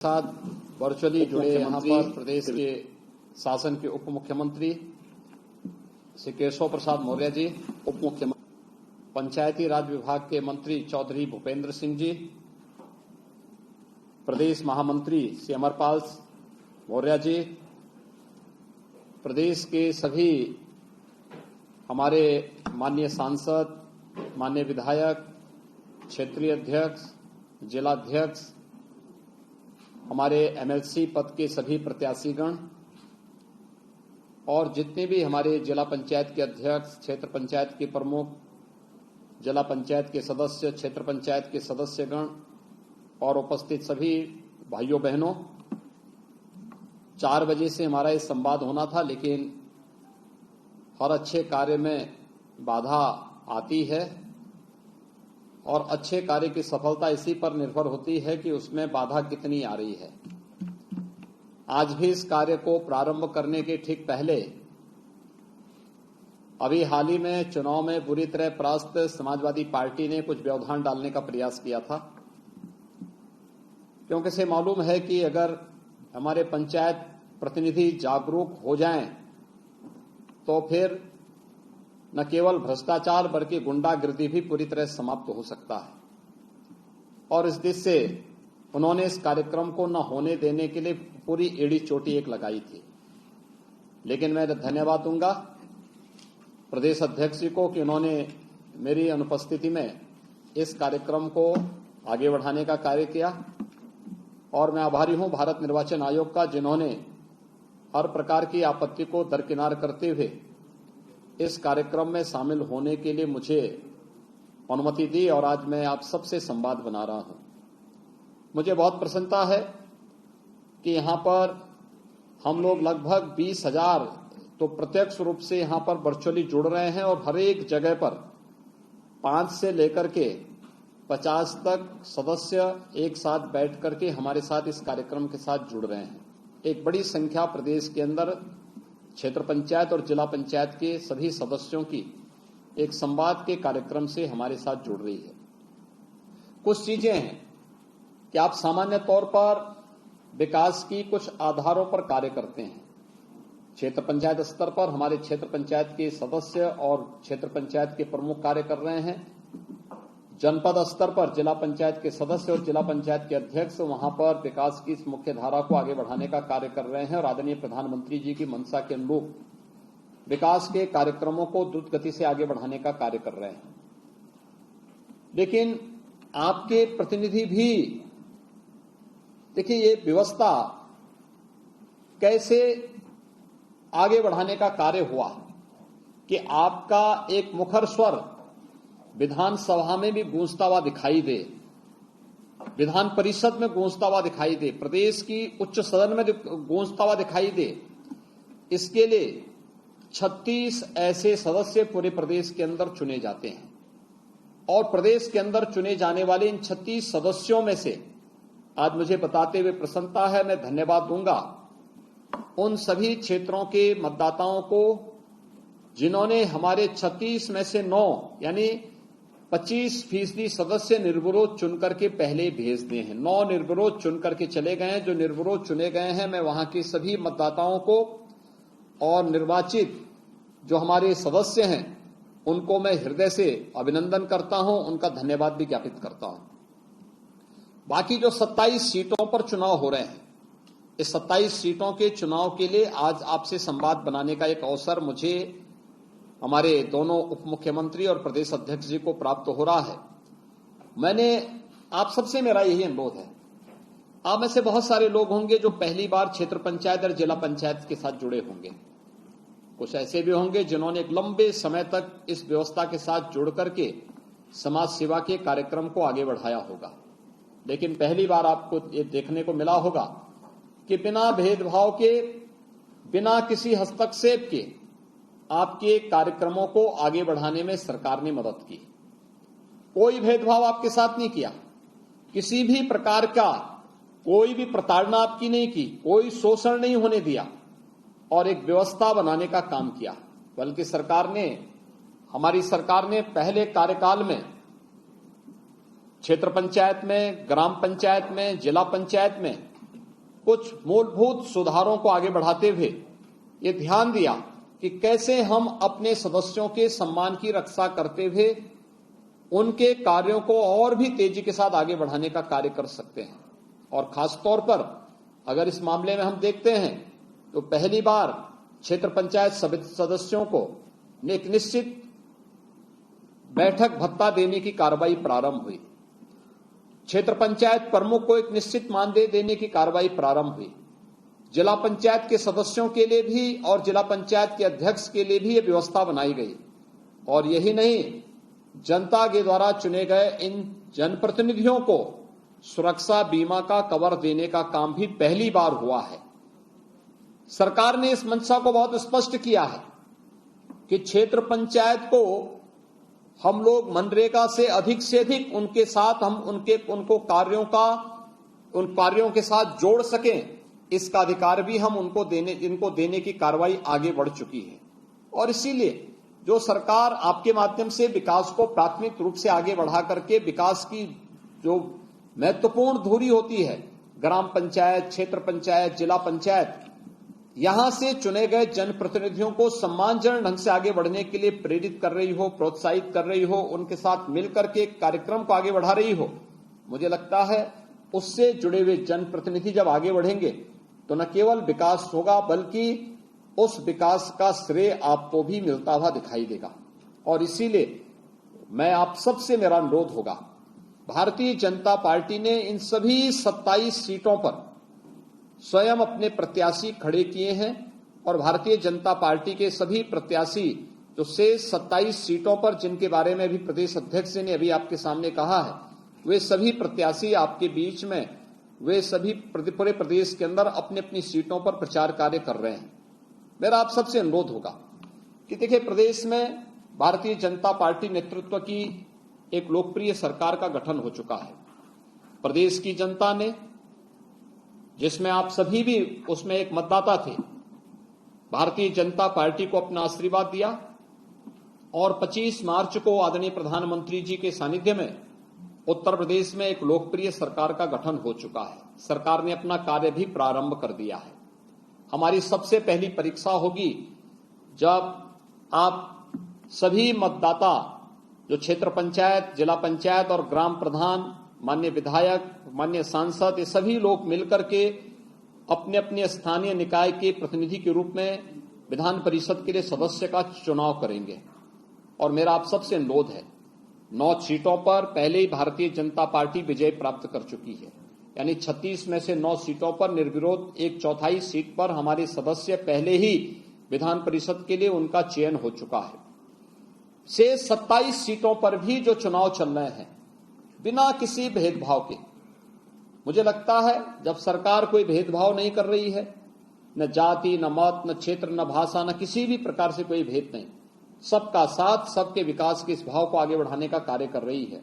साथ वर्चुअली जुड़े यहाँ पर प्रदेश के शासन के उप मुख्यमंत्री श्री केशव प्रसाद मौर्य जी, उप मुख्यमंत्री पंचायती राज विभाग के मंत्री चौधरी भूपेंद्र सिंह जी, प्रदेश महामंत्री श्री अमरपाल मौर्य जी, प्रदेश के सभी हमारे माननीय सांसद, माननीय विधायक, क्षेत्रीय अध्यक्ष, जिलाध्यक्ष, हमारे एमएलसी पद के सभी प्रत्याशीगण और जितने भी हमारे जिला पंचायत के अध्यक्ष, क्षेत्र पंचायत के प्रमुख, जिला पंचायत के सदस्य, क्षेत्र पंचायत के सदस्यगण और उपस्थित सभी भाइयों बहनों, 4 बजे से हमारा ये संवाद होना था, लेकिन हर अच्छे कार्य में बाधा आती है और अच्छे कार्य की सफलता इसी पर निर्भर होती है कि उसमें बाधा कितनी आ रही है। आज भी इस कार्य को प्रारंभ करने के ठीक पहले अभी हाल ही में चुनाव में बुरी तरह परास्त समाजवादी पार्टी ने कुछ व्यवधान डालने का प्रयास किया था, क्योंकि इसे मालूम है कि अगर हमारे पंचायत प्रतिनिधि जागरूक हो जाएं तो फिर न केवल भ्रष्टाचार बल्कि गुंडागिर्दी भी पूरी तरह समाप्त हो सकता है। और इस दिशा से उन्होंने इस कार्यक्रम को न होने देने के लिए पूरी एड़ी चोटी एक लगाई थी। लेकिन मैं धन्यवाद दूंगा प्रदेश अध्यक्ष जी को कि उन्होंने मेरी अनुपस्थिति में इस कार्यक्रम को आगे बढ़ाने का कार्य किया और मैं आभारी हूं भारत निर्वाचन आयोग का, जिन्होंने हर प्रकार की आपत्ति को दरकिनार करते हुए इस कार्यक्रम में शामिल होने के लिए मुझे अनुमति दी और आज मैं आप सबसे संवाद बना रहा हूं। मुझे बहुत प्रसन्नता है कि यहां पर हम लोग लगभग 20,000 तो प्रत्यक्ष रूप से यहां पर वर्चुअली जुड़ रहे हैं और हर एक जगह पर 5 से लेकर के 50 तक सदस्य एक साथ बैठ करके हमारे साथ इस कार्यक्रम के साथ जुड़ रहे हैं। एक बड़ी संख्या प्रदेश के अंदर क्षेत्र पंचायत और जिला पंचायत के सभी सदस्यों की एक संवाद के कार्यक्रम से हमारे साथ जुड़ रही है। कुछ चीजें हैं कि आप सामान्य तौर पर विकास की कुछ आधारों पर कार्य करते हैं। क्षेत्र पंचायत स्तर पर हमारे क्षेत्र पंचायत के सदस्य और क्षेत्र पंचायत के प्रमुख कार्य कर रहे हैं। जनपद स्तर पर जिला पंचायत के सदस्य और जिला पंचायत के अध्यक्ष वहां पर विकास की इस मुख्य धारा को आगे बढ़ाने का कार्य कर रहे हैं और आदरणीय प्रधानमंत्री जी की मंशा के अनुरूप विकास के कार्यक्रमों को द्रुत गति से आगे बढ़ाने का कार्य कर रहे हैं। लेकिन आपके प्रतिनिधि भी देखिए, ये व्यवस्था कैसे आगे बढ़ाने का कार्य हुआ कि आपका एक मुखर स्वर विधानसभा में भी गूंजता हुआ दिखाई दे, विधान परिषद में गूंजता हुआ दिखाई दे, प्रदेश की उच्च सदन में गूंजता हुआ दिखाई दे। इसके लिए 36 ऐसे सदस्य पूरे प्रदेश के अंदर चुने जाते हैं और प्रदेश के अंदर चुने जाने वाले इन 36 सदस्यों में से आज मुझे बताते हुए प्रसन्नता है, मैं धन्यवाद दूंगा उन सभी क्षेत्रों के मतदाताओं को जिन्होंने हमारे 36 में से 9 यानी 25% सदस्य निर्विरोध चुन करके पहले भेज दिए हैं। 9 निर्विरोध चुन करके चले गए हैं। जो निर्विरोध चुने गए हैं, मैं वहां के सभी मतदाताओं को और निर्वाचित जो हमारे सदस्य हैं उनको मैं हृदय से अभिनंदन करता हूं, उनका धन्यवाद भी ज्ञापित करता हूं। बाकी जो 27 सीटों पर चुनाव हो रहे हैं, इस 27 सीटों के चुनाव के लिए आज आपसे संवाद बनाने का एक अवसर मुझे हमारे दोनों उप मुख्यमंत्री और प्रदेश अध्यक्ष जी को प्राप्त हो रहा है। मैंने आप सबसे मेरा यही अनुरोध है, आप में से बहुत सारे लोग होंगे जो पहली बार क्षेत्र पंचायत और जिला पंचायत के साथ जुड़े होंगे। कुछ ऐसे भी होंगे जिन्होंने एक लंबे समय तक इस व्यवस्था के साथ जुड़ करके समाज सेवा के कार्यक्रम को आगे बढ़ाया होगा। लेकिन पहली बार आपको ये देखने को मिला होगा कि बिना भेदभाव के, बिना किसी हस्तक्षेप के आपके कार्यक्रमों को आगे बढ़ाने में सरकार ने मदद की। कोई भेदभाव आपके साथ नहीं किया, किसी भी प्रकार का कोई भी प्रताड़ना आपकी नहीं की, कोई शोषण नहीं होने दिया और एक व्यवस्था बनाने का काम किया। बल्कि हमारी सरकार ने पहले कार्यकाल में क्षेत्र पंचायत में, ग्राम पंचायत में, जिला पंचायत में कुछ मूलभूत सुधारों को आगे बढ़ाते हुए ये ध्यान दिया कि कैसे हम अपने सदस्यों के सम्मान की रक्षा करते हुए उनके कार्यों को और भी तेजी के साथ आगे बढ़ाने का कार्य कर सकते हैं। और खासतौर पर अगर इस मामले में हम देखते हैं तो पहली बार क्षेत्र पंचायत सदस्यों को एक निश्चित बैठक भत्ता देने की कार्रवाई प्रारंभ हुई। क्षेत्र पंचायत प्रमुख को एक निश्चित मानदेय देने की कार्रवाई प्रारंभ हुई। जिला पंचायत के सदस्यों के लिए भी और जिला पंचायत के अध्यक्ष के लिए भी यह व्यवस्था बनाई गई। और यही नहीं, जनता के द्वारा चुने गए इन जनप्रतिनिधियों को सुरक्षा बीमा का कवर देने का काम भी पहली बार हुआ है। सरकार ने इस मंशा को बहुत स्पष्ट किया है कि क्षेत्र पंचायत को हम लोग मनरेगा से अधिक उनके साथ हम उनको उन कार्यों के साथ जोड़ सकें, इसका अधिकार भी हम इनको देने की कार्रवाई आगे बढ़ चुकी है। और इसीलिए जो सरकार आपके माध्यम से विकास को प्राथमिक रूप से आगे बढ़ा करके विकास की जो महत्वपूर्ण धुरी होती है, ग्राम पंचायत, क्षेत्र पंचायत, जिला पंचायत, यहां से चुने गए जनप्रतिनिधियों को सम्मानजनक ढंग से आगे बढ़ने के लिए प्रेरित कर रही हो, प्रोत्साहित कर रही हो, उनके साथ मिलकर के कार्यक्रम को आगे बढ़ा रही हो, मुझे लगता है उससे जुड़े हुए जनप्रतिनिधि जब आगे बढ़ेंगे तो न केवल विकास होगा बल्कि उस विकास का श्रेय आपको भी मिलता हुआ दिखाई देगा। और इसीलिए मैं आप सबसे मेरा अनुरोध होगा, भारतीय जनता पार्टी ने इन सभी 27 सीटों पर स्वयं अपने प्रत्याशी खड़े किए हैं और भारतीय जनता पार्टी के सभी प्रत्याशी जो शेष 27 सीटों पर जिनके बारे में भी प्रदेश अध्यक्ष ने अभी आपके सामने कहा है, वे सभी प्रत्याशी आपके बीच में, वे सभी पूरे प्रदेश के अंदर अपनी अपनी सीटों पर प्रचार कार्य कर रहे हैं। मेरा आप सबसे अनुरोध होगा कि देखिए, प्रदेश में भारतीय जनता पार्टी नेतृत्व की एक लोकप्रिय सरकार का गठन हो चुका है। प्रदेश की जनता ने, जिसमें आप सभी भी उसमें एक मतदाता थे, भारतीय जनता पार्टी को अपना आशीर्वाद दिया और 25 मार्च को आदरणीय प्रधानमंत्री जी के सानिध्य में उत्तर प्रदेश में एक लोकप्रिय सरकार का गठन हो चुका है। सरकार ने अपना कार्य भी प्रारंभ कर दिया है। हमारी सबसे पहली परीक्षा होगी जब आप सभी मतदाता जो क्षेत्र पंचायत, जिला पंचायत और ग्राम प्रधान, माननीय विधायक, माननीय सांसद, ये सभी लोग मिलकर के अपने अपने स्थानीय निकाय के प्रतिनिधि के रूप में विधान परिषद के लिए सदस्य का चुनाव करेंगे। और मेरा आप सबसे अनुरोध है, 9 सीटों पर पहले ही भारतीय जनता पार्टी विजय प्राप्त कर चुकी है, यानी 36 में से 9 सीटों पर निर्विरोध 1/4 सीट पर हमारे सदस्य पहले ही विधान परिषद के लिए उनका चयन हो चुका है। शेष 27 सीटों पर भी जो चुनाव चल रहे हैं बिना किसी भेदभाव के, मुझे लगता है जब सरकार कोई भेदभाव नहीं कर रही है, न जाति, न मत, न क्षेत्र, न भाषा, न किसी भी प्रकार से कोई भेद नहीं, सबका साथ, सबके विकास के इस भाव को आगे बढ़ाने का कार्य कर रही है,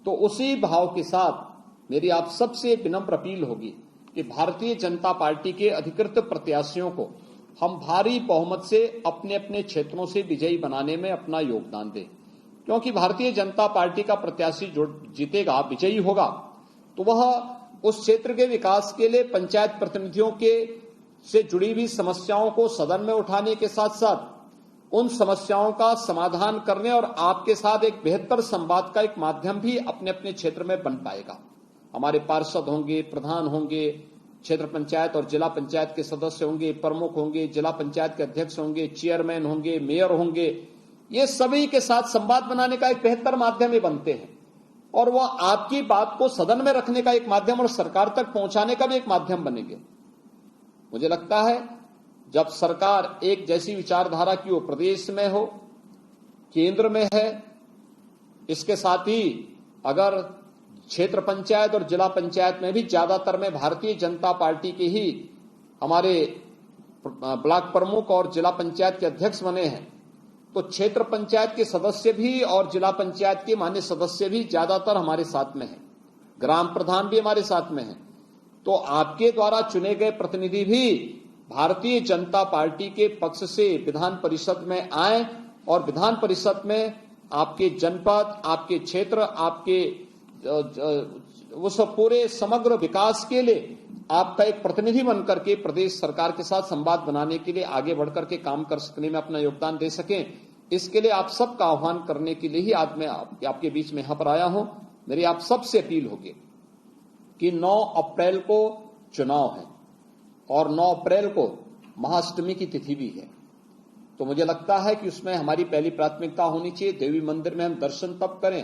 तो उसी भाव के साथ मेरी आप सबसे विनम्र अपील होगी कि भारतीय जनता पार्टी के अधिकृत प्रत्याशियों को हम भारी बहुमत से अपने अपने क्षेत्रों से विजयी बनाने में अपना योगदान दें। क्योंकि भारतीय जनता पार्टी का प्रत्याशी जो जीतेगा, विजयी होगा, तो वह उस क्षेत्र के विकास के लिए पंचायत प्रतिनिधियों के से जुड़ी हुई समस्याओं को सदन में उठाने के साथ साथ उन समस्याओं का समाधान करने और आपके साथ एक बेहतर संवाद का एक माध्यम भी अपने अपने क्षेत्र में बन पाएगा। हमारे पार्षद होंगे, प्रधान होंगे, क्षेत्र पंचायत और जिला पंचायत के सदस्य होंगे, प्रमुख होंगे, जिला पंचायत के अध्यक्ष होंगे, चेयरमैन होंगे, मेयर होंगे, ये सभी के साथ संवाद बनाने का एक बेहतर माध्यम ही बनते हैं और वह आपकी बात को सदन में रखने का एक माध्यम और सरकार तक पहुंचाने का भी एक माध्यम बनेंगे। मुझे लगता है जब सरकार एक जैसी विचारधारा की हो, प्रदेश में हो, केंद्र में है, इसके साथ ही अगर क्षेत्र पंचायत और जिला पंचायत में भी ज्यादातर में भारतीय जनता पार्टी के ही हमारे ब्लॉक प्रमुख और जिला पंचायत के अध्यक्ष बने हैं, तो क्षेत्र पंचायत के सदस्य भी और जिला पंचायत के मान्य सदस्य भी ज्यादातर हमारे साथ में हैं, ग्राम प्रधान भी हमारे साथ में हैं। तो आपके द्वारा चुने गए प्रतिनिधि भी भारतीय जनता पार्टी के पक्ष से विधान परिषद में आए और विधान परिषद में आपके जनपद, आपके क्षेत्र, आपके उस पूरे समग्र विकास के लिए आपका एक प्रतिनिधि बनकर के प्रदेश सरकार के साथ संवाद बनाने के लिए आगे बढ़कर के काम कर सकने में अपना योगदान दे सकें, इसके लिए आप सबका आह्वान करने के लिए ही आज मैं आपके बीच में यहां पर आया हूं। मेरी आप सबसे अपील होगी कि 9 अप्रैल को चुनाव है और 9 अप्रैल को महाअष्टमी की तिथि भी है। तो मुझे लगता है कि उसमें हमारी पहली प्राथमिकता होनी चाहिए, देवी मंदिर में हम दर्शन तब करें,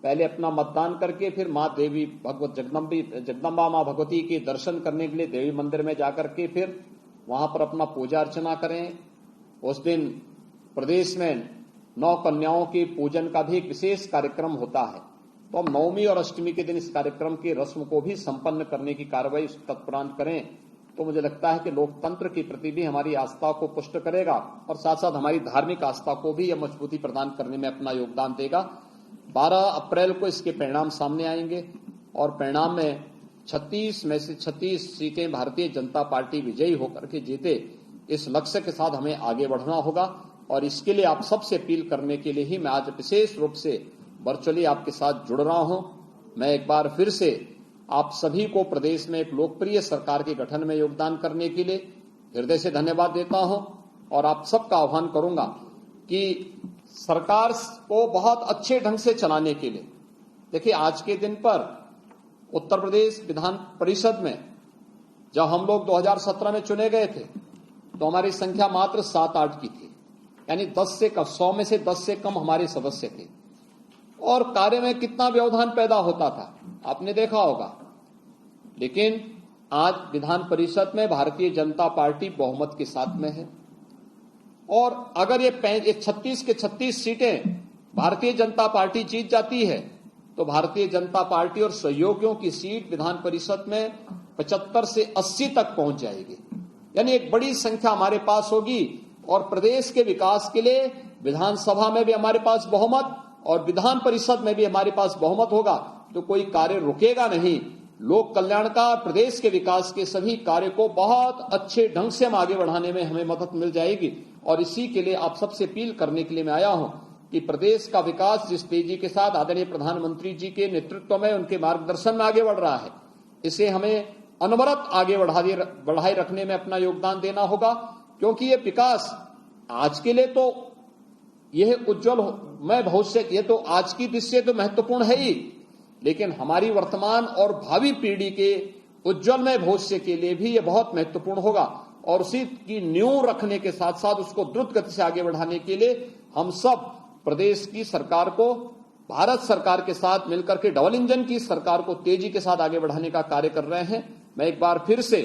पहले अपना मतदान करके फिर मां देवी भगवत जगदम्बा मां भगवती के दर्शन करने के लिए देवी मंदिर में जाकर के फिर वहां पर अपना पूजा अर्चना करें। उस दिन प्रदेश में 9 कन्याओं के पूजन का भी एक विशेष कार्यक्रम होता है, तो हम नवमी और अष्टमी के दिन इस कार्यक्रम की रस्म को भी संपन्न करने की कार्रवाई तत्परांत करें। तो मुझे लगता है कि लोकतंत्र के प्रति भी हमारी आस्था को पुष्ट करेगा और साथ साथ हमारी धार्मिक आस्था को भी यह मजबूती प्रदान करने में अपना योगदान देगा। 12 अप्रैल को इसके परिणाम सामने आएंगे और परिणाम में 36 में से 36 सीटें भारतीय जनता पार्टी विजयी होकर के जीते, इस लक्ष्य के साथ हमें आगे बढ़ना होगा। और इसके लिए आप सबसे अपील करने के लिए ही मैं आज विशेष रूप से वर्चुअली आपके साथ जुड़ रहा हूं। मैं एक बार फिर से आप सभी को प्रदेश में एक लोकप्रिय सरकार के गठन में योगदान करने के लिए हृदय से धन्यवाद देता हूं और आप सबका आह्वान करूंगा कि सरकार को बहुत अच्छे ढंग से चलाने के लिए, देखिए आज के दिन पर उत्तर प्रदेश विधान परिषद में जब हम लोग 2017 में चुने गए थे तो हमारी संख्या मात्र 7-8 की थी, यानी 10 से कम, 100 में से 10 से कम हमारे सदस्य थे और कार्य में कितना व्यवधान पैदा होता था आपने देखा होगा। लेकिन आज विधान परिषद में भारतीय जनता पार्टी बहुमत के साथ में है और अगर ये 36 के 36 सीटें भारतीय जनता पार्टी जीत जाती है तो भारतीय जनता पार्टी और सहयोगियों की सीट विधान परिषद में 75 से 80 तक पहुंच जाएगी, यानी एक बड़ी संख्या हमारे पास होगी और प्रदेश के विकास के लिए विधानसभा में भी हमारे पास बहुमत और विधान परिषद में भी हमारे पास बहुमत होगा, तो कोई कार्य रुकेगा नहीं। लोक कल्याण का, प्रदेश के विकास के सभी कार्य को बहुत अच्छे ढंग से हम आगे बढ़ाने में हमें मदद मिल जाएगी। और इसी के लिए आप सबसे अपील करने के लिए मैं आया हूं कि प्रदेश का विकास जिस तेजी के साथ आदरणीय प्रधानमंत्री जी के नेतृत्व में, उनके मार्गदर्शन में आगे बढ़ रहा है, इसे हमें अनवरत आगे बढ़ाए रखने में अपना योगदान देना होगा, क्योंकि ये विकास आज के लिए तो यह उज्जवलमय भविष्य, ये तो आज की दृष्टि से तो महत्वपूर्ण है ही, लेकिन हमारी वर्तमान और भावी पीढ़ी के उज्जवलमय भविष्य के लिए भी यह बहुत महत्वपूर्ण होगा। और उसी की नींव रखने के साथ साथ उसको द्रुत गति से आगे बढ़ाने के लिए हम सब प्रदेश की सरकार को भारत सरकार के साथ मिलकर के डबल इंजन की सरकार को तेजी के साथ आगे बढ़ाने का कार्य कर रहे हैं। मैं एक बार फिर से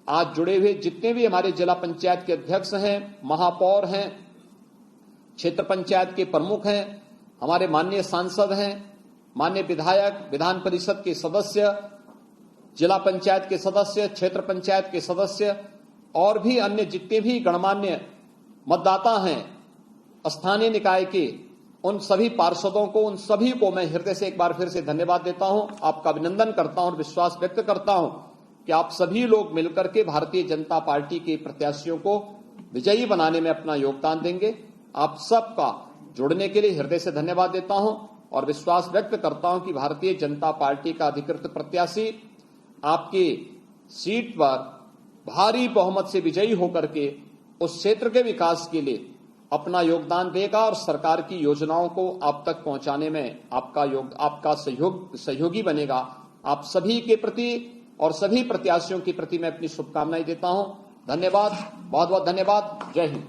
आज जुड़े हुए जितने भी हमारे जिला पंचायत के अध्यक्ष हैं, महापौर हैं, क्षेत्र पंचायत के प्रमुख हैं, हमारे माननीय सांसद हैं, माननीय विधायक, विधान परिषद के सदस्य, जिला पंचायत के सदस्य, क्षेत्र पंचायत के सदस्य और भी अन्य जितने भी गणमान्य मतदाता हैं स्थानीय निकाय के, उन सभी पार्षदों को, उन सभी को मैं हृदय से एक बार फिर से धन्यवाद देता हूं, आपका अभिनंदन करता हूं और विश्वास व्यक्त करता हूं कि आप सभी लोग मिलकर के भारतीय जनता पार्टी के प्रत्याशियों को विजयी बनाने में अपना योगदान देंगे। आप सबका जुड़ने के लिए हृदय से धन्यवाद देता हूं और विश्वास व्यक्त करता हूं कि भारतीय जनता पार्टी का अधिकृत प्रत्याशी आपकी सीट पर भारी बहुमत से विजयी होकर के उस क्षेत्र के विकास के लिए अपना योगदान देगा और सरकार की योजनाओं को आप तक पहुंचाने में आपका सहयोगी बनेगा। आप सभी के प्रति और सभी प्रत्याशियों के प्रति मैं अपनी शुभकामनाएं देता हूं। धन्यवाद, बहुत बहुत धन्यवाद। जय हिंद।